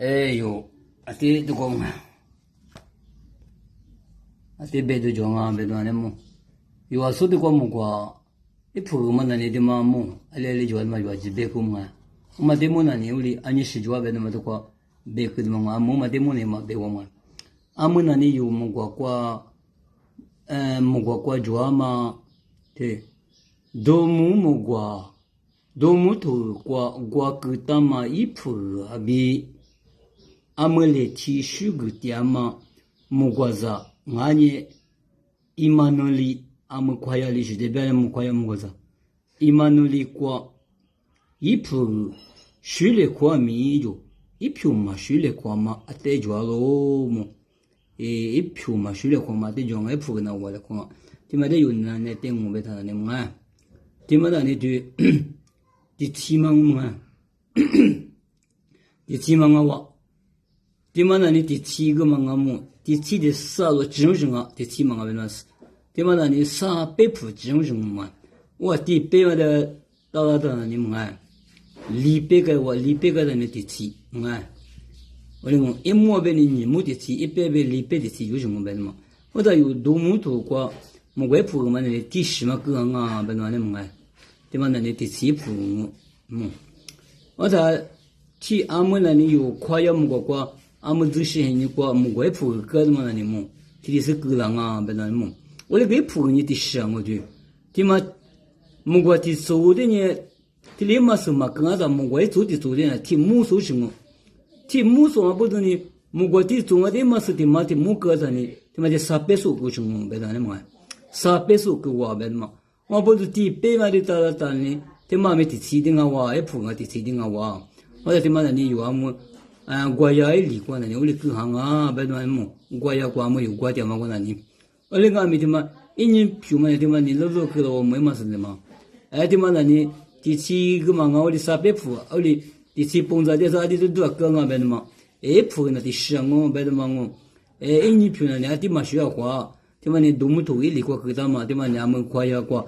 哎呦，啊这都讲啊，啊这别都讲啊，别都那么，有啊说的讲么个，一铺嘛那里的嘛么，啊来来就嘛就几别个嘛，我嘛的么那里屋里，俺你是就别的嘛都个别个的嘛，么嘛的么呢嘛别个嘛，俺们那里有么个就嘛，对，都么个，都么头个他嘛一铺啊比。Amele ti shugu tiama mugwaza nganye imanoli amukwaya li jidebele mukwaya mugwaza imanoli kwa ipu shule kwa miyo ipu ma shule kwa ma atejo alo mo ipu ma shule kwa ma atejo nga ipu na wala kwa timade yunna ne tengu beta ne mga timada ne tu di timang mga di timang wa对嘛？那你第七个嘛？我们第七的啥个精神啊？第七嘛？我们那是对嘛？那你啥北普精神嘛？我第北嘛的到你们哎，离北个的那第七哎，我那个一模边的你模第七，一百边离北第七有什么边的嘛？我这有多么多个，我外婆嘛那第十嘛个啊，边那么哎，对嘛？那你第七铺我这去阿姆那里有快要么个。阿姆做事情过木外铺个的嘛那里么，提是个人啊，别那么，我那个铺你的事我就，对嘛，木外的做的呢，提里嘛是嘛，跟俺咱木外做的呢，提木说什么，提木说嘛不是呢，木外的做的嘛是的嘛的木个的呢，对嘛的300数个什么别那么，300数个话别嘛，我不是提100嘛的打呢，对嘛没提起的啊话，一铺我提起的啊话，我在对嘛那里有阿姆。国家里过那里，我哩各行啊，别那么，国家国没有国家嘛过那里，我哩讲没得嘛，一年票嘛的嘛，你老早去了我没嘛是的嘛，哎的嘛那里，第七个嘛我哩300铺，我哩第七蹦子的啥的都多个啊别的嘛，哎铺那第10我别的嘛我，哎一年票那里的嘛需要花，的嘛你多么多一里过去的嘛，的嘛你们国家过，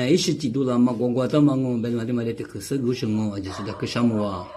一时几多了嘛，国家的嘛我别的嘛的嘛的可是个什么，就是那个什么啊。